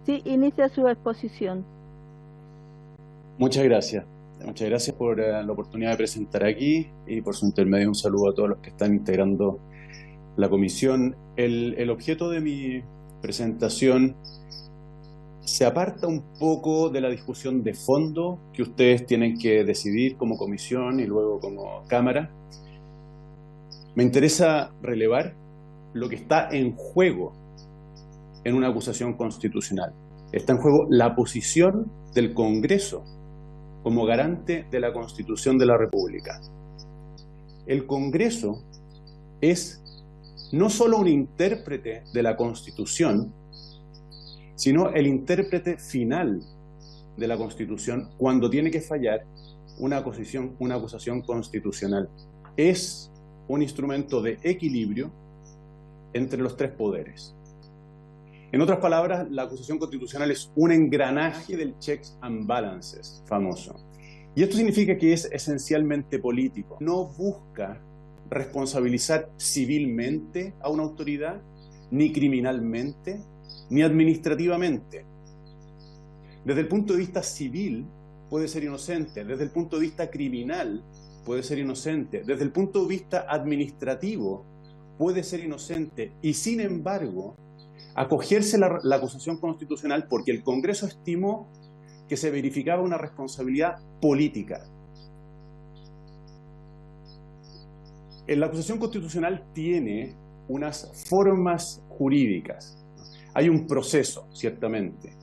Sí, inicia su exposición. Muchas gracias. Muchas gracias por la oportunidad de presentar aquí y por su intermedio un saludo a todos los que están integrando la comisión. El objeto de mi presentación se aparta un poco de la discusión de fondo que ustedes tienen que decidir como comisión y luego como Cámara. Me interesa relevar lo que está en juego en una acusación constitucional. Está en juego la posición del Congreso como garante de la Constitución de la República. El Congreso es no solo un intérprete de la Constitución, sino el intérprete final de la Constitución cuando tiene que fallar una acusación constitucional. Es un instrumento de equilibrio entre los tres poderes. En otras palabras, la acusación constitucional es un engranaje del checks and balances famoso. Y esto significa que es esencialmente político. No busca responsabilizar civilmente a una autoridad, ni criminalmente, ni administrativamente. Desde el punto de vista civil puede ser inocente, desde el punto de vista criminal puede ser inocente, desde el punto de vista administrativo puede ser inocente y sin embargo acogerse la acusación constitucional porque el Congreso estimó que se verificaba una responsabilidad política. La acusación constitucional tiene unas formas jurídicas. Hay un proceso, ciertamente.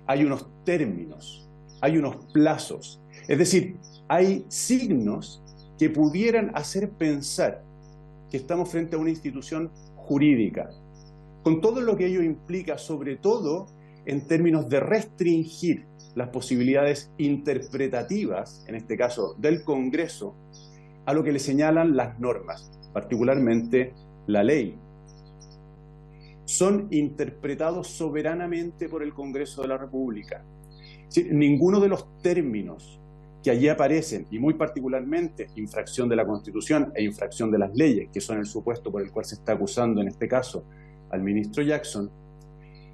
Hay unos términos, hay unos plazos. Es decir, hay signos que pudieran hacer pensar que estamos frente a una institución jurídica, con todo lo que ello implica, sobre todo en términos de restringir las posibilidades interpretativas, en este caso del Congreso, a lo que le señalan las normas, particularmente la ley. Son interpretados soberanamente por el Congreso de la República. Sí, ninguno de los términos que allí aparecen, y muy particularmente infracción de la Constitución e infracción de las leyes, que son el supuesto por el cual se está acusando en este caso al ministro Jackson,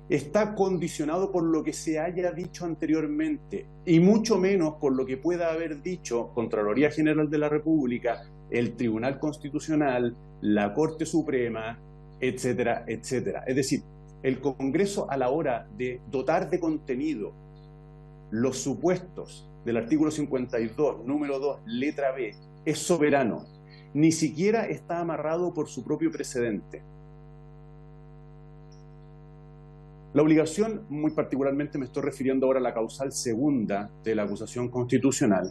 está condicionado por lo que se haya dicho anteriormente y mucho menos por lo que pueda haber dicho Contraloría General de la República, el Tribunal Constitucional, la Corte Suprema, etcétera, etcétera. Es decir, el Congreso a la hora de dotar de contenido los supuestos del artículo 52, número 2, letra B, es soberano. Ni siquiera está amarrado por su propio precedente. La obligación, muy particularmente me estoy refiriendo ahora a la causal segunda de la acusación constitucional,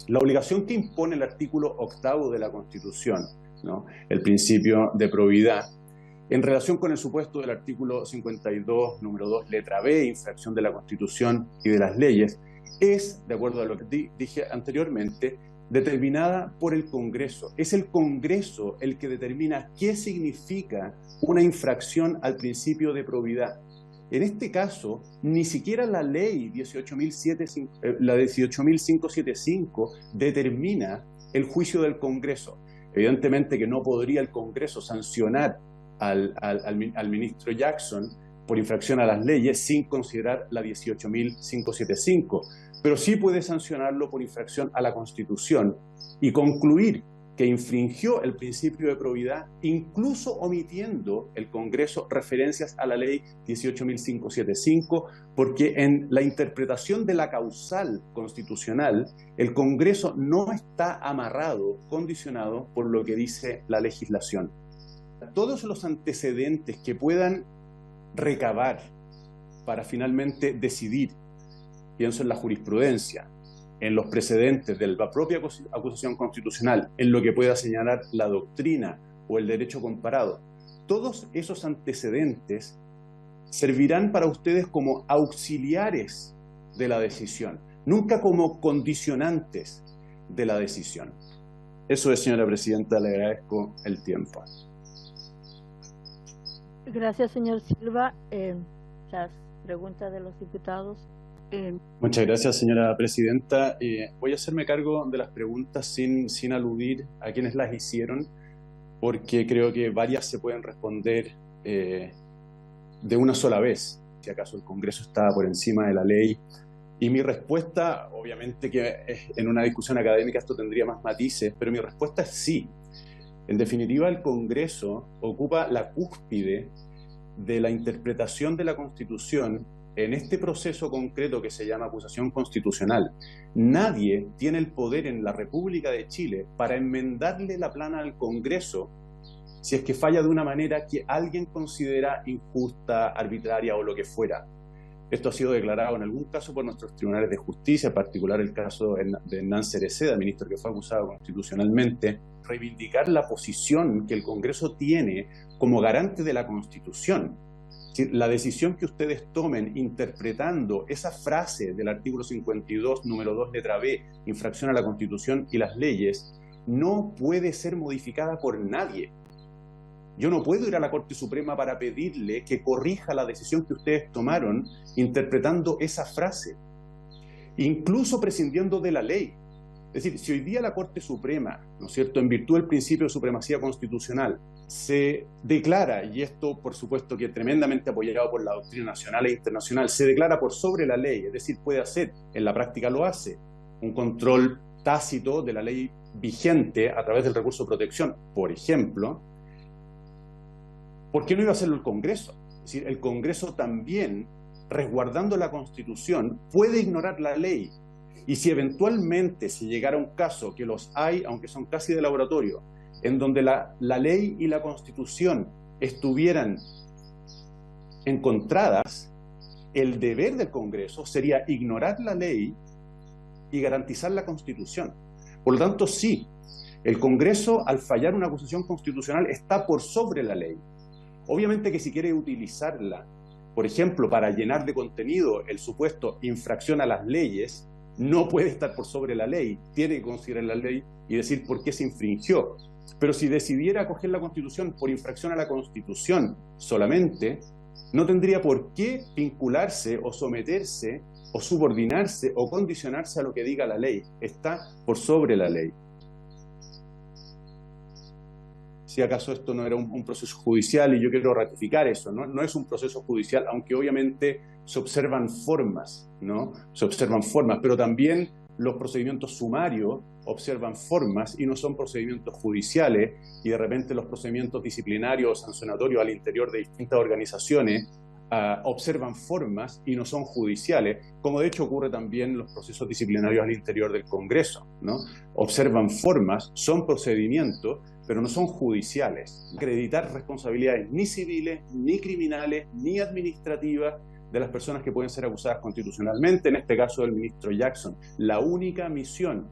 la obligación que impone el artículo 8º de la Constitución, ¿no?, el principio de probidad, en relación con el supuesto del artículo 52, número 2, letra B, infracción de la Constitución y de las leyes, es, de acuerdo a lo que dije anteriormente, determinada por el Congreso. Es el Congreso el que determina qué significa una infracción al principio de probidad. En este caso, ni siquiera la ley 18.575 determina el juicio del Congreso. Evidentemente que no podría el Congreso sancionar al ministro Jackson por infracción a las leyes sin considerar la 18.575, pero sí puede sancionarlo por infracción a la Constitución y concluir que infringió el principio de probidad, incluso omitiendo el Congreso referencias a la ley 18.575, porque en la interpretación de la causal constitucional, el Congreso no está amarrado, condicionado por lo que dice la legislación. Todos los antecedentes que puedan recabar para finalmente decidir, pienso en la jurisprudencia, en los precedentes de la propia acusación constitucional, en lo que pueda señalar la doctrina o el derecho comparado, todos esos antecedentes servirán para ustedes como auxiliares de la decisión, nunca como condicionantes de la decisión. Eso es, señora presidenta, le agradezco el tiempo. Gracias, señor Silva. Las preguntas de los diputados. Muchas gracias, señora presidenta. Voy a hacerme cargo de las preguntas sin aludir a quienes las hicieron, porque creo que varias se pueden responder de una sola vez. si acaso el Congreso estaba por encima de la ley. Y mi respuesta, obviamente que en una discusión académica esto tendría más matices, pero mi respuesta es sí. En definitiva, el Congreso ocupa la cúspide de la interpretación de la Constitución en este proceso concreto que se llama acusación constitucional. Nadie tiene el poder en la República de Chile para enmendarle la plana al Congreso si es que falla de una manera que alguien considera injusta, arbitraria o lo que fuera. Esto ha sido declarado en algún caso por nuestros tribunales de justicia, en particular el caso de Hernán Cereceda, ministro que fue acusado constitucionalmente. Reivindicar la posición que el Congreso tiene como garante de la Constitución. Es decir, la decisión que ustedes tomen interpretando esa frase del artículo 52, número 2, letra B, infracción a la Constitución y las leyes, no puede ser modificada por nadie. Yo no puedo ir a la Corte Suprema para pedirle que corrija la decisión que ustedes tomaron interpretando esa frase, incluso prescindiendo de la ley. Es decir, si hoy día la Corte Suprema, ¿no es cierto?, en virtud del principio de supremacía constitucional, se declara, y esto por supuesto que tremendamente apoyado por la doctrina nacional e internacional, se declara por sobre la ley, es decir, puede hacer, en la práctica lo hace, un control tácito de la ley vigente a través del recurso de protección, por ejemplo, ¿por qué no iba a hacerlo el Congreso? Es decir, el Congreso también, resguardando la Constitución, puede ignorar la ley. Y si eventualmente se llegara a un caso, que los hay, aunque son casi de laboratorio, en donde la ley y la Constitución estuvieran encontradas, el deber del Congreso sería ignorar la ley y garantizar la Constitución. Por lo tanto, sí, el Congreso, al fallar una acusación constitucional, está por sobre la ley. Obviamente que si quiere utilizarla, por ejemplo, para llenar de contenido el supuesto infracción a las leyes, no puede estar por sobre la ley, tiene que considerar la ley y decir por qué se infringió. Pero si decidiera acoger la Constitución por infracción a la Constitución solamente, no tendría por qué vincularse o someterse o subordinarse o condicionarse a lo que diga la ley. Está por sobre la ley. Si acaso esto no era un proceso judicial, y yo quiero ratificar eso, ¿no? No es un proceso judicial, aunque obviamente se observan formas, ¿no? Se observan formas, pero también los procedimientos sumarios observan formas y no son procedimientos judiciales, y de repente los procedimientos disciplinarios o sancionatorios al interior de distintas organizaciones observan formas y no son judiciales, como de hecho ocurre también en los procesos disciplinarios al interior del Congreso, ¿no? Observan formas, son procedimientos, pero no son judiciales. Acreditar responsabilidades ni civiles, ni criminales, ni administrativas de las personas que pueden ser acusadas constitucionalmente, en este caso del ministro Jackson. La única misión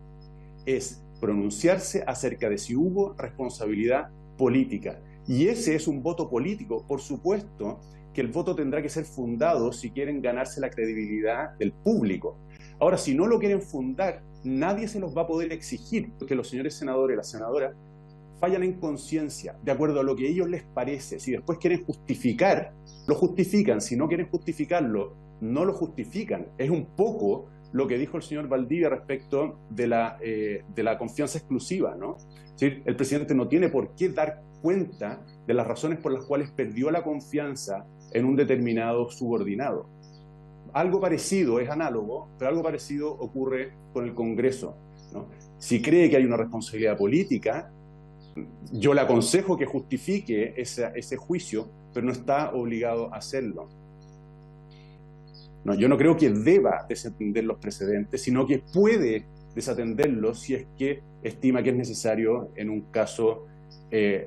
es pronunciarse acerca de si hubo responsabilidad política. Y ese es un voto político. Por supuesto que el voto tendrá que ser fundado si quieren ganarse la credibilidad del público. Ahora, si no lo quieren fundar, nadie se los va a poder exigir, porque los señores senadores y las senadoras fallan en conciencia, de acuerdo a lo que a ellos les parece. Si después quieren justificar, lo justifican. Si no quieren justificarlo, no lo justifican. Es un poco lo que dijo el señor Valdivia respecto de la confianza exclusiva, ¿no? ¿Sí? El presidente no tiene por qué dar cuenta de las razones por las cuales perdió la confianza en un determinado subordinado. Algo parecido, es análogo, pero algo parecido ocurre con el Congreso, ¿no? Si cree que hay una responsabilidad política, yo le aconsejo que justifique ese juicio, pero no está obligado a hacerlo. No, yo no creo que deba desatender los precedentes, sino que puede desatenderlos si es que estima que es necesario en un caso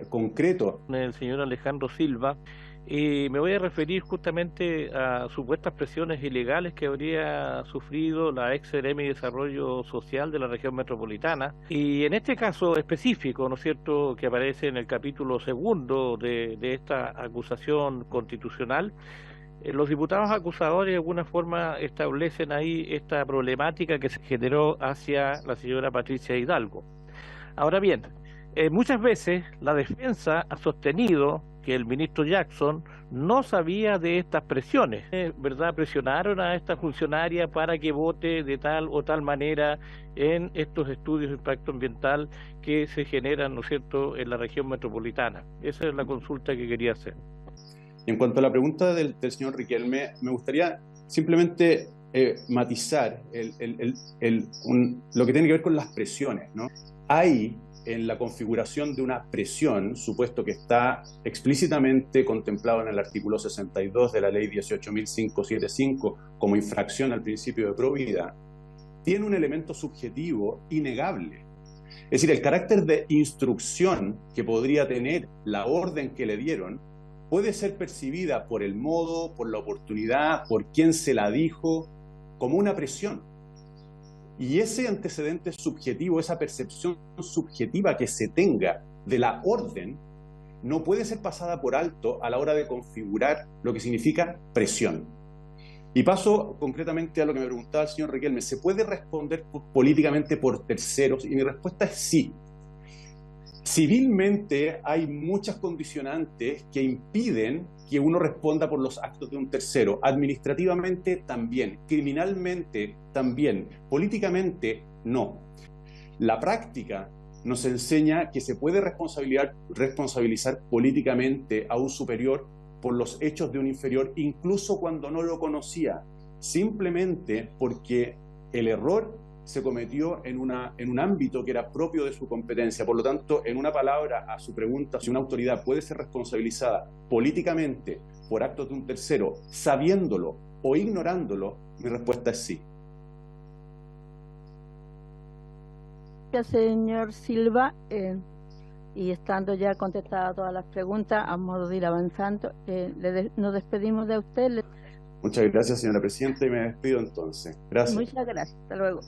concreto. El señor Alejandro Silva, me voy a referir justamente a supuestas presiones ilegales que habría sufrido la ex Seremi de Desarrollo Social de la región metropolitana, y en este caso específico, ¿no es cierto?, que aparece en el capítulo segundo de esta acusación constitucional. Los diputados acusadores de alguna forma establecen ahí esta problemática que se generó hacia la señora Patricia Hidalgo. Ahora bien, muchas veces la defensa ha sostenido que el ministro Jackson no sabía de estas presiones, ¿verdad? Presionaron a esta funcionaria para que vote de tal o tal manera en estos estudios de impacto ambiental que se generan, ¿no es cierto?, en la región metropolitana. Esa es la consulta que quería hacer. En cuanto a la pregunta del señor Riquelme, me gustaría simplemente matizar lo que tiene que ver con las presiones, ¿no? Hay en la configuración de una presión, supuesto que está explícitamente contemplado en el artículo 62 de la ley 18.575 como infracción al principio de probidad, tiene un elemento subjetivo innegable. Es decir, el carácter de instrucción que podría tener la orden que le dieron puede ser percibida por el modo, por la oportunidad, por quien se la dijo, como una presión. Y ese antecedente subjetivo, esa percepción subjetiva que se tenga de la orden, no puede ser pasada por alto a la hora de configurar lo que significa presión. Y paso concretamente a lo que me preguntaba el señor Riquelme. ¿Se puede responder políticamente por terceros? Y mi respuesta es sí. Civilmente hay muchas condicionantes que impiden que uno responda por los actos de un tercero. Administrativamente también, criminalmente también, políticamente no. La práctica nos enseña que se puede responsabilizar políticamente a un superior por los hechos de un inferior, incluso cuando no lo conocía, simplemente porque el error se cometió en un ámbito que era propio de su competencia. Por lo tanto, en una palabra a su pregunta, si una autoridad puede ser responsabilizada políticamente por actos de un tercero, sabiéndolo o ignorándolo, mi respuesta es sí. Gracias, señor Silva. Y estando ya contestadas todas las preguntas, a modo de ir avanzando, nos despedimos de usted. Muchas gracias, señora presidenta, y me despido entonces. Gracias. Muchas gracias. Hasta luego.